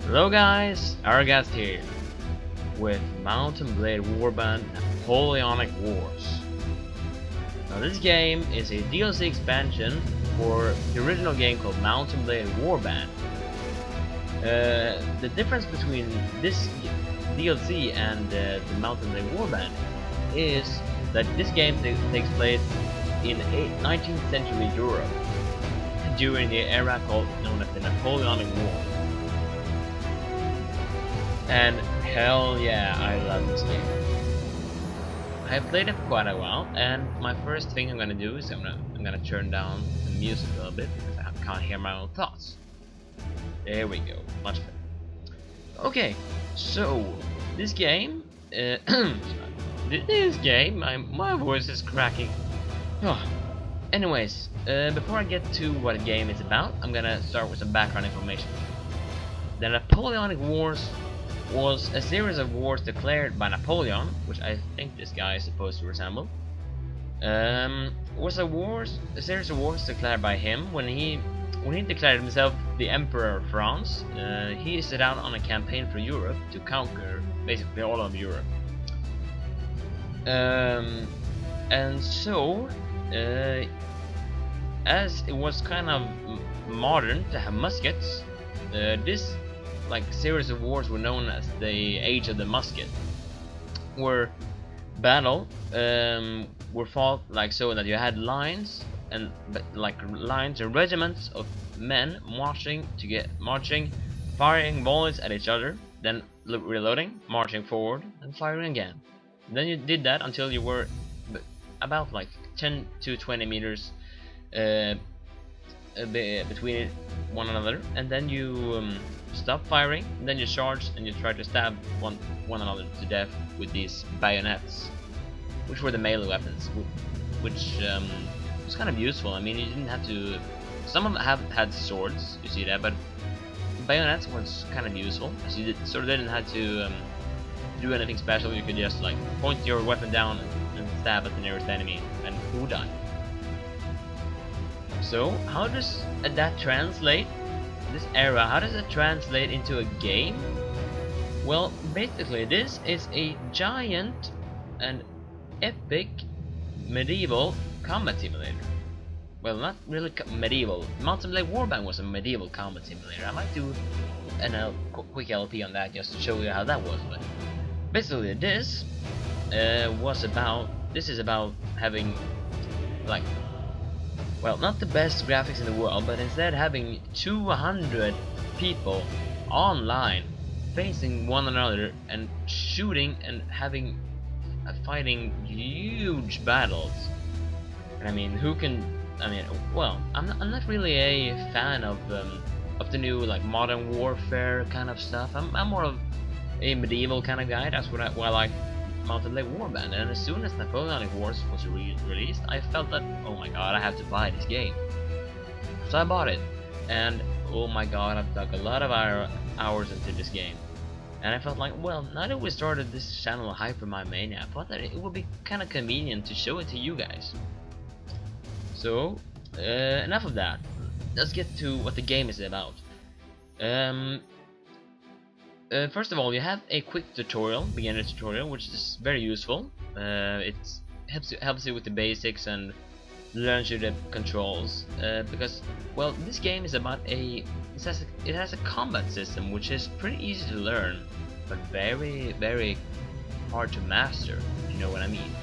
Hello guys, Araghast here with Mountain Blade Warband Napoleonic Wars. Now this game is a DLC expansion for the original game called Mountain Blade Warband. The difference between this DLC and the Mountain Blade Warband is that this game takes place in 19th century Europe during the era known as the Napoleonic War. And hell yeah, I love this game. I have played it for quite a while, and my first thing I'm gonna do is I'm gonna turn down the music a little bit because I can't hear my own thoughts. There we go, much better. Okay, so this game, my voice is cracking. Oh. Anyways, before I get to what the game is about, I'm gonna start with some background information. The Napoleonic Wars was a series of wars declared by Napoleon, which I think this guy is supposed to resemble. Was a series of wars declared by him when he declared himself the Emperor of France. He set out on a campaign for Europe to conquer basically all of Europe. And so, as it was kind of modern to have muskets, this series of wars were known as the Age of the Musket, where battle were fought so that you had lines and regiments of men marching, firing volleys at each other, then reloading, marching forward, and firing again. And then you did that until you were about 10 to 20 meters between one another, and then you stop firing, and then you charge and you try to stab one another to death with these bayonets, which were the melee weapons, which was kind of useful. I mean, you didn't have to. Some of them had swords, you see that, but bayonets was kind of useful, so you didn't have to do anything special. You could just point your weapon down and stab at the nearest enemy, and who died. So how does that translate? This era, how does it translate into a game? Well, basically this is a giant and epic medieval combat simulator. Well, not really medieval. Mountain Blade Warband was a medieval combat simulator. I might do a quick LP on that just to show you how that was. But basically this is about having well, not the best graphics in the world, but instead having 200 people online facing one another and shooting and fighting huge battles. I mean, well, I'm not really a fan of the new modern warfare kind of stuff. I'm more of a medieval kind of guy. That's what I like. Mountain Blade Warband, and as soon as Napoleonic Wars was released, I felt that, oh my god, I have to buy this game. So I bought it, and oh my god, I've dug a lot of hours into this game. And I felt well, now that we started this channel Hypermania, I thought that it would be kind of convenient to show it to you guys. So, enough of that. Let's get to what the game is about. First of all, you have a quick tutorial, beginner tutorial, which is very useful. It helps you with the basics and learns you the controls. Because, well, this game is about it has a combat system which is pretty easy to learn, but very, very hard to master, if you know what I mean.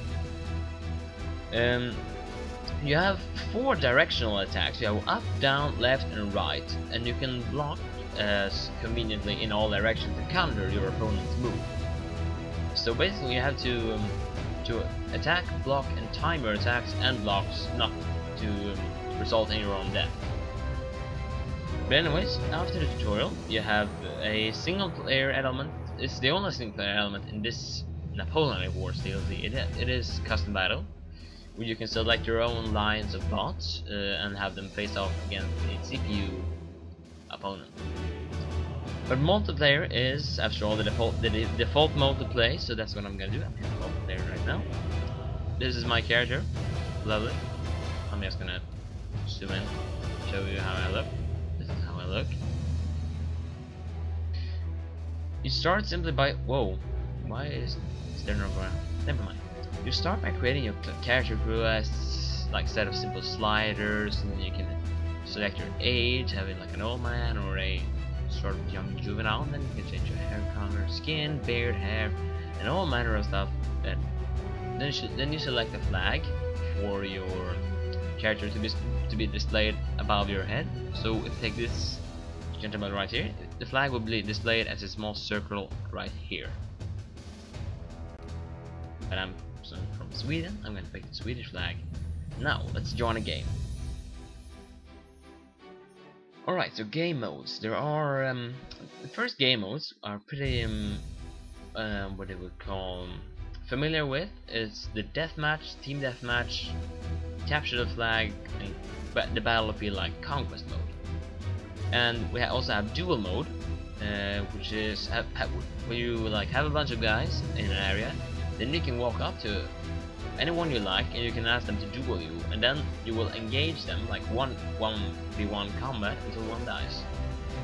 You have 4 directional attacks. You have up, down, left, and right, and you can block as conveniently in all directions to counter your opponent's move. So basically you have to attack, block, and time your attacks and blocks not to result in your own death. But anyways, after the tutorial you have a single player element. It's the only single player element in this Napoleonic Wars DLC. It is custom battle, where you can select your own lines of bots and have them face off against a CPU opponent. But multiplayer is, after all, the default mode to play, so that's what I'm gonna do. I'm in multiplayer right now. This is my character, lovely. I'm just gonna zoom in, show you how I look. This is how I look. You start simply by why is there no ground? Never mind. You start by creating your character crew as like set of simple sliders, and then you can select your age, having like an old man or a sort of young juvenile. And then you can change your hair color, skin, beard, hair, and all manner of stuff. And then you select a flag for your character to be displayed above your head. So if you take this gentleman right here, the flag will be displayed as a small circle right here. But I'm from Sweden, I'm gonna pick the Swedish flag. Now let's join a game. Alright, so game modes. There are the first game modes are pretty what they would call familiar with. Is the deathmatch, team deathmatch, capture the flag, and the battlefield like conquest mode. And we also have duel mode, which is where you like have a bunch of guys in an area, then you can walk up to anyone you like and you can ask them to duel you, and then you will engage them like 1v1 combat until one dies,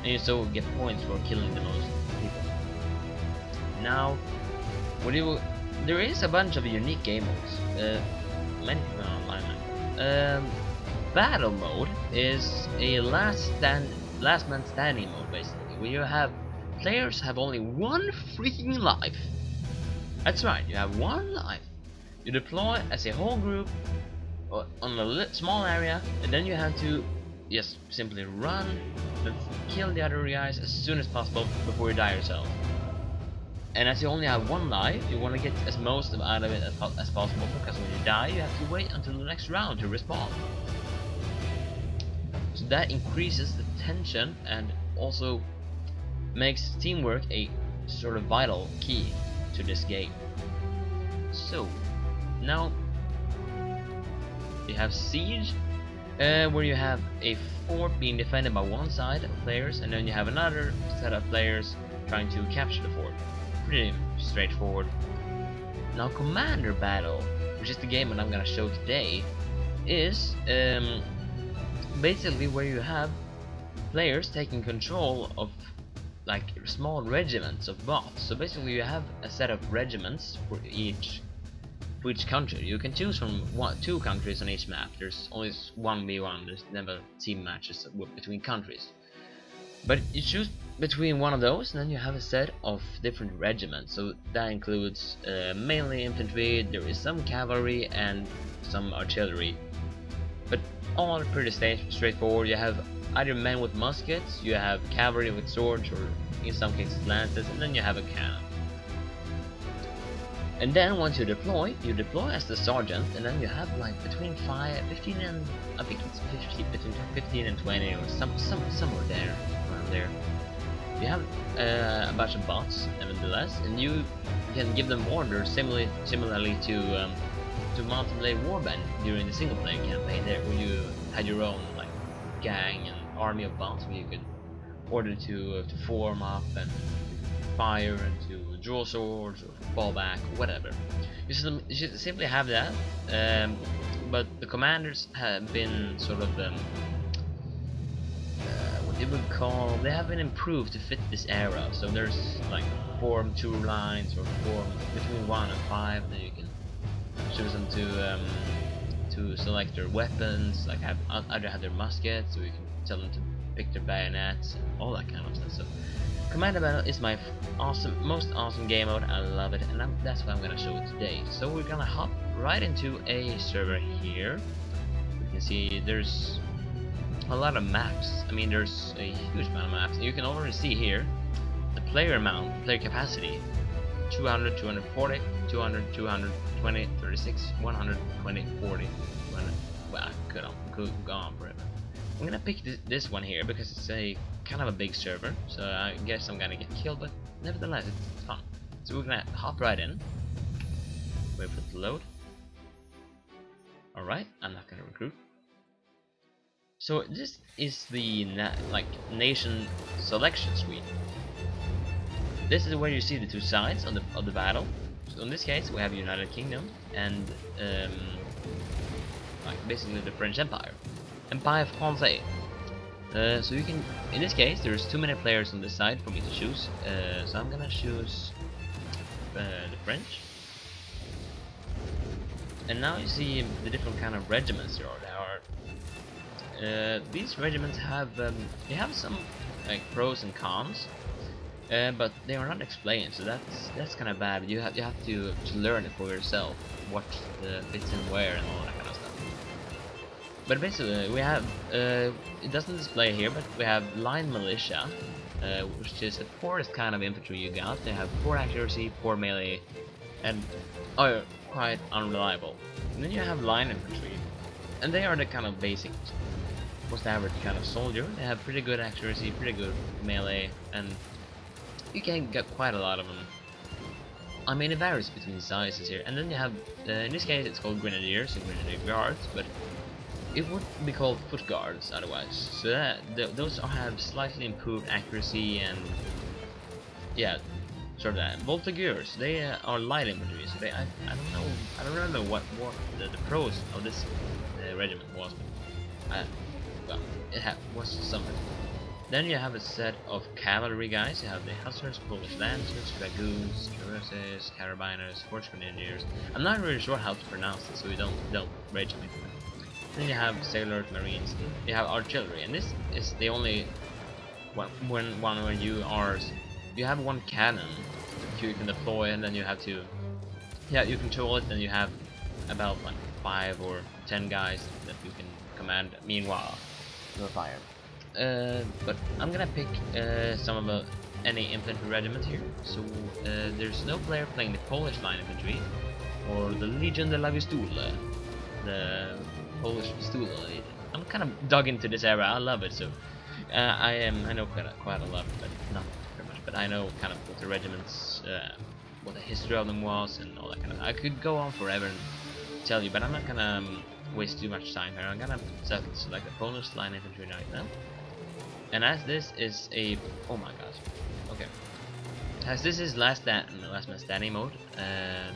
and you still get points for killing the most people. Now, there is a bunch of unique game modes, many people are online. Battle mode is a last man standing mode, basically, where you have players have only one freaking life. That's right, you have one life. You deploy as a whole group on a small area, and then you have to just simply run and kill the other guys as soon as possible before you die yourself. And as you only have one life, you want to get as most out of it as possible, because when you die you have to wait until the next round to respawn. So that increases the tension and also makes teamwork a sort of vital key to this game. So now you have siege, where you have a fort being defended by one side of players, and then you have another set of players trying to capture the fort. Pretty straightforward. Now commander battle, which is the game that I'm gonna show today, is basically where you have players taking control of like small regiments of bots. So basically you have a set of regiments for each country. You can choose from two countries on each map. There's only 1v1, there's never team matches between countries. But you choose between one of those, and then you have a set of different regiments. So that includes mainly infantry, there is some cavalry and some artillery. But all are pretty straightforward. You have either men with muskets, you have cavalry with swords, or in some cases lances, and then you have a cannon. And then once you deploy as the sergeant, and then you have like between 15 and I think it's 50, between 15 and 20 or somewhere there, around there. You have a bunch of bots, nevertheless, and you can give them orders similarly to multiplayer warband during the single player campaign there, where you had your own like gang and army of bots where you could order to form up and fire and to draw swords or fall back or whatever. You should simply have that, but the commanders have been sort of what they would call, they have been improved to fit this era. So there's like form 2 lines or form between 1 and 5, then you can choose them to select their weapons, like either have their muskets, or you can tell them to pick their bayonets and all that kind of stuff. So Commander Battle is my most awesome game mode. I love it, and that's what I'm gonna show today. So we're gonna hop right into a server here. You can see there's a lot of maps. I mean, there's a huge amount of maps. You can already see here the player capacity: 200, 240, 200, 220, 36, 120, 40. Well, I could go on forever. I'm gonna pick this one here because it's a kind of a big server, so I guess I'm gonna get killed, but nevertheless it's fun. So we're gonna hop right in, wait for it to load. Alright, I'm not gonna recruit. So this is the nation selection screen. This is where you see the two sides of the battle. So in this case we have United Kingdom and like basically the French Empire. Empire Français. So you can, in this case, there's too many players on this side for me to choose. So I'm gonna choose the French. And now you see the different kind of regiments there are. These regiments have they have some like pros and cons, but they are not explained. So that's kind of bad. You have to learn it for yourself, what fits in where and all that kind of stuff. But basically, we have it doesn't display here, but we have line militia, which is the poorest kind of infantry you got. They have poor accuracy, poor melee, and are quite unreliable. And then you have line infantry, and they are the kind of basic, most average kind of soldier. They have pretty good accuracy, pretty good melee, and you can get quite a lot of them. I mean, it varies between sizes here. And then you have, in this case, it's called grenadiers and grenadier guards, but it would be called foot guards otherwise. So those have slightly improved accuracy and yeah, sort of that. Voltigeurs, they are light infantry. So I don't remember what the pros of this regiment was. Well, it was something. Then you have a set of cavalry guys. You have the hussars, Polish lancers, dragoons, cuirasses, carabiners, horse grenadiers. I'm not really sure how to pronounce this, so you don't rage me. Then you have sailors, marines. You have artillery, and this is the only when you have one cannon you can deploy, and then you have to you control it. Then you have about like 5 or 10 guys that you can command. Meanwhile, you're fired. But I'm gonna pick some of any infantry regiment here. So there's no player playing the Polish line infantry or the Legion de la Vistula, the Polish Vistula Legion. I'm kind of dug into this era. I love it. So I know quite a lot, but not very much. But I know kind of what the regiments, what the history of them was, and all that kind of. I could go on forever and tell you, but I'm not gonna waste too much time here. I'm gonna select the Polish line infantry right now. And as this is a oh my gosh, okay. As this is last man standing mode,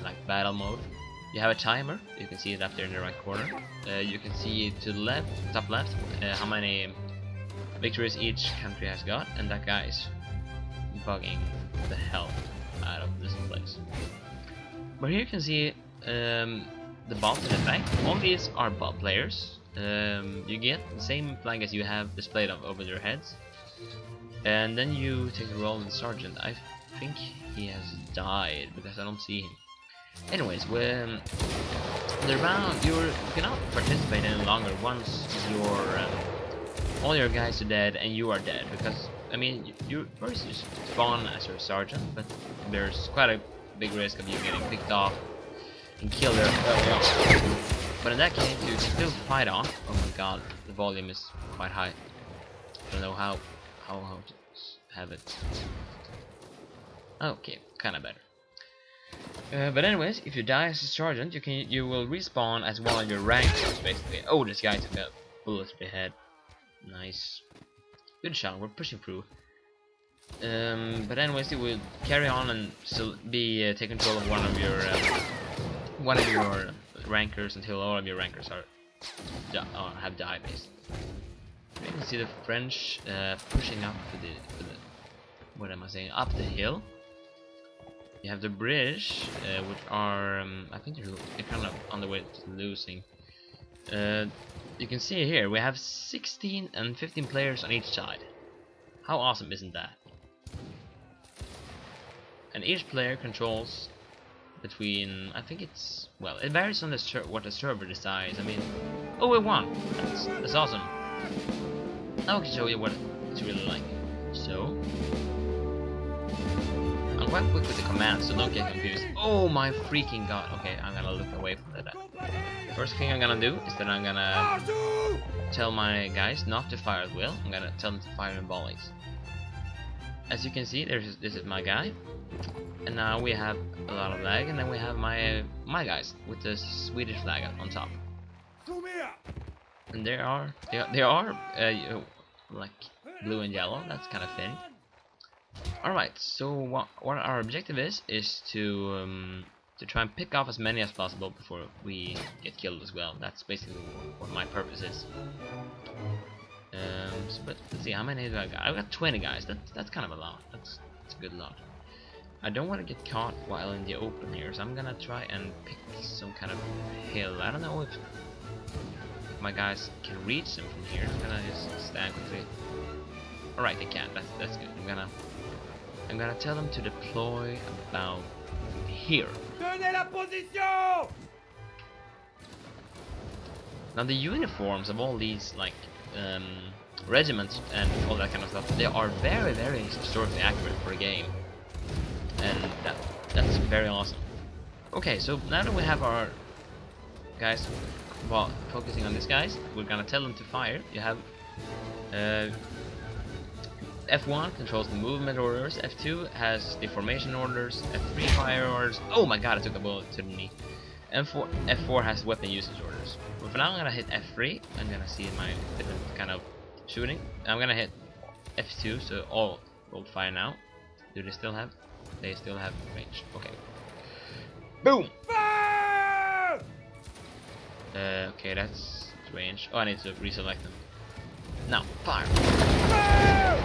like battle mode, you have a timer. You can see it up there in the right corner. You can see to the left, top left, how many victories each country has got, and that guy is bugging the hell out of this place. But here you can see the bots in effect. All these are bot players. You get the same flag as you have displayed over their heads, and then you take a role in sergeant. I think he has died because I don't see him. Anyways, when the round you cannot participate any longer once all your guys are dead and you are dead, because I mean you first spawn as your sergeant, but there's quite a big risk of you getting picked off and killed there early on. But in that case, you can still fight on. Oh my god, the volume is quite high. I don't know how to have it. Okay, kind of better. But anyways, if you die as a sergeant, you will respawn as one of your rankers basically. Oh, this guy took a bullet to the head. Nice, good shot. We're pushing through. But anyways, you will carry on and still be take control of one of your rankers until all of your rankers have died basically. You can see the French pushing up what am I saying, up the hill. You have the British, which are I think they're kind of on the way to losing. You can see here we have 16 and 15 players on each side. How awesome isn't that? And each player controls between, I think it's, well, it varies on what the server decides. I mean, oh, we won. That's awesome. Now I can show you what it's really like. So I'm quite quick with the commands, so don't get confused. Oh my freaking god. Okay, I'm gonna look away from that. The first thing I'm gonna do is that I'm gonna tell my guys not to fire at will. I'm gonna tell them to fire in volleys. As you can see, this is my guy. And now we have a lot of lag, and then we have my guys with the Swedish flag on top. And they are like blue and yellow. That's kind of thin. All right. So what our objective is to try and pick off as many as possible before we get killed as well. That's basically what my purpose is. But let's see, how many do I got? I've got 20 guys. That's kind of a lot. That's a good lot. I don't want to get caught while in the open here, so I'm gonna try and pick some kind of hill. I don't know if my guys can reach them from here. I'm gonna just stand quickly. Alright, they can. That's good. I'm gonna tell them to deploy about here. Tenez la position! Now the uniforms of all these like regiments and all that kind of stuff, they are very, very historically accurate for a game, and that's very awesome. Okay, so now that we have our guys focusing on these guys, we're gonna tell them to fire. You have F1 controls the movement orders, F2 has the formation orders, F3 fire orders. Oh my god, I took a bullet to the knee. F4 has weapon usage orders. But for now I'm gonna hit F3. I'm gonna see my different kind of shooting. I'm gonna hit F2, so all will fire now. Do they still have? They still have range. Okay. Boom! Fire! Okay, that's range. Oh, I need to reselect them. Now, fire! Fire!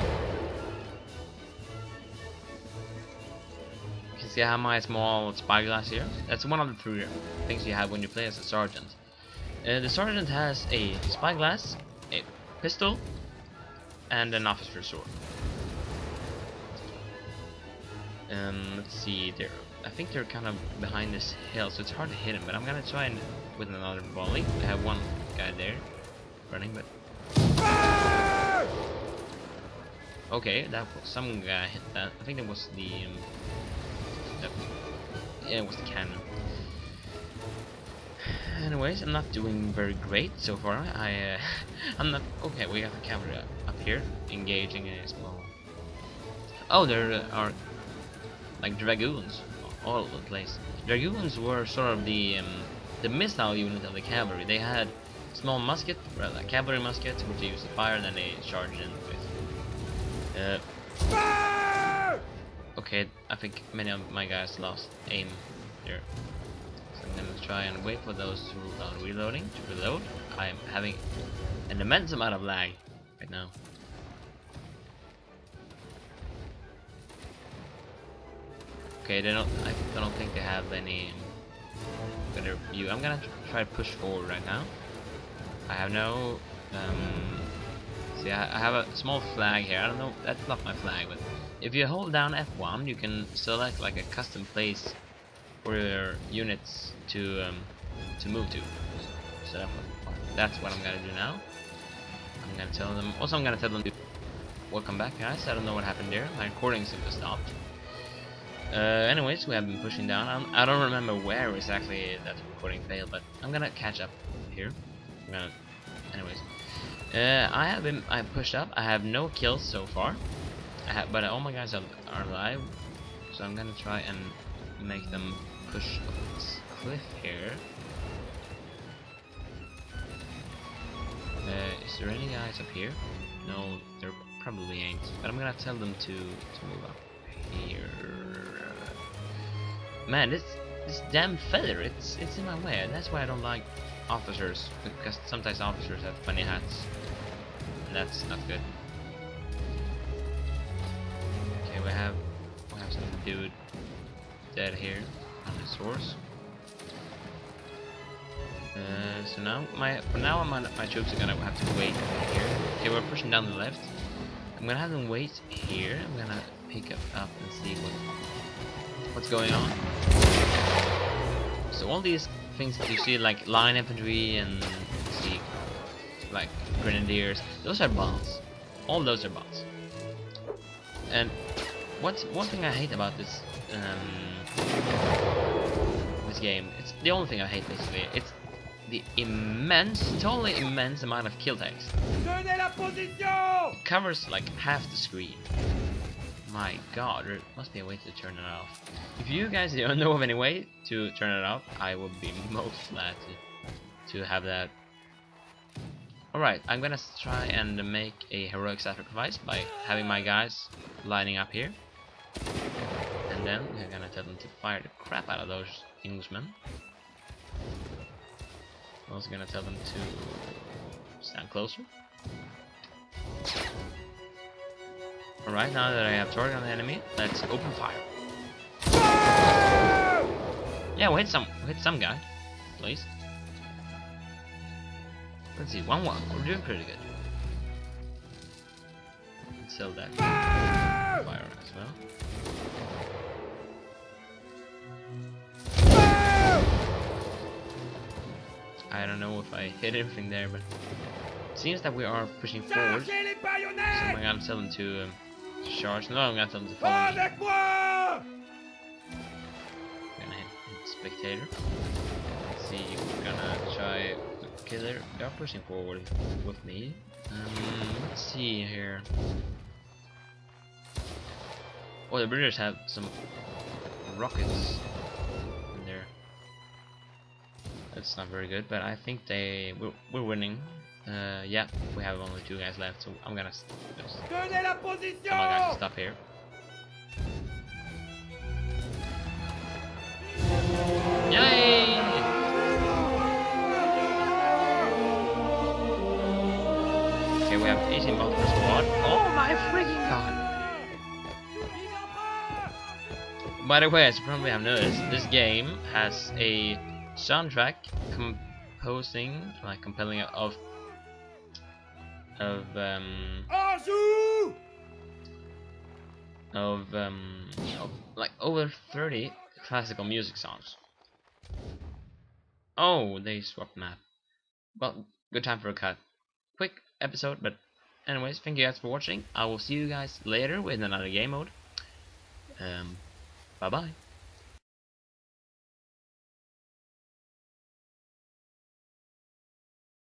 See, I have my small spyglass here. That's one of the three things you have when you play as a sergeant. The sergeant has a spyglass, a pistol, and an officer's sword. Let's see, I think they're kind of behind this hill, so it's hard to hit them. But I'm gonna try and with another volley. I have one guy there running, but Fire! okay, that was some guy hit that. I think it was the yeah, it was the cannon. Anyways, I'm not doing very great so far. I'm not okay. We got the cavalry up here engaging a small. Oh, there are like dragoons all over the place. Dragoons were sort of the missile unit of the cavalry. They had small musket, like cavalry muskets, which they used to fire, and then they charged in with. Fire! Okay, I think many of my guys lost aim there. So I'm gonna try and wait for those who are reloading to reload. I am having an immense amount of lag right now. Okay, I don't think they have any better view. I'm gonna try to push forward right now. I have no see, I have a small flag here. I don't know, that's not my flag, but if you hold down F1, you can select like a custom place for your units to move to. So that's what I'm gonna do now. I'm gonna tell them. Also, I'm gonna tell them to welcome back, guys. I don't know what happened there. My recording seemed to stop. Anyways, we have been pushing down. I don't remember where exactly that recording failed, but I'm gonna catch up here. Anyways, I pushed up. I have no kills so far. But all my guys are alive, so I'm gonna try and make them push up this cliff here. Is there any guys up here? No, there probably ain't. But I'm gonna tell them to move up here. Man, this damn feather, it's in my way. That's why I don't like officers, because sometimes officers have funny hats, and that's not good. We have some dude dead here on his horse. So now for now my troops are gonna have to wait here. Okay, we're pushing down the left. I'm gonna have them wait here. I'm gonna pick up and see what's going on. So all these things that you see, like line infantry and see like grenadiers, those are bots. All those are bots. And what's one thing I hate about this game? It's the only thing I hate basically. It's the totally immense amount of kill text. Tenez la position! It covers like half the screen. My god, there must be a way to turn it off. If you guys don't know of any way to turn it off, I would be most glad to have that. Alright, I'm gonna try and make a heroic sacrifice by having my guys lining up here. And then we're gonna tell them to fire the crap out of those Englishmen. I'm also gonna tell them to stand closer. Alright, now that I have target on the enemy, let's open fire. Fire! Yeah, we'll hit some guy, at least. Let's see, 1-1. We're doing pretty good. Let's sell that Fire! fire as well. Fire! I don't know if I hit everything there, but it seems that we are pushing forward. So Chargez les I'm baïonnettes! gonna tell them to charge. No, I'm gonna tell them to follow me. Avec moi! Gonna hit spectator. Let's see if we're gonna try. Okay, they're pushing forward with me. Let's see here. Oh, the British have some rockets in there. That's not very good, but I think we're winning. Yeah, we have only 2 guys left, so I'm gonna just Tenez la tell my guys to position! stop here. Yay! Okay, we have 18 bombs per squad. Oh my freaking god! By the way, as you probably have noticed, this game has a soundtrack compelling of Anjou! like over 30 classical music songs. Oh, they swapped map. Well, good time for a cut. Quick episode, but anyways, thank you guys for watching. I will see you guys later with another game mode. Bye bye.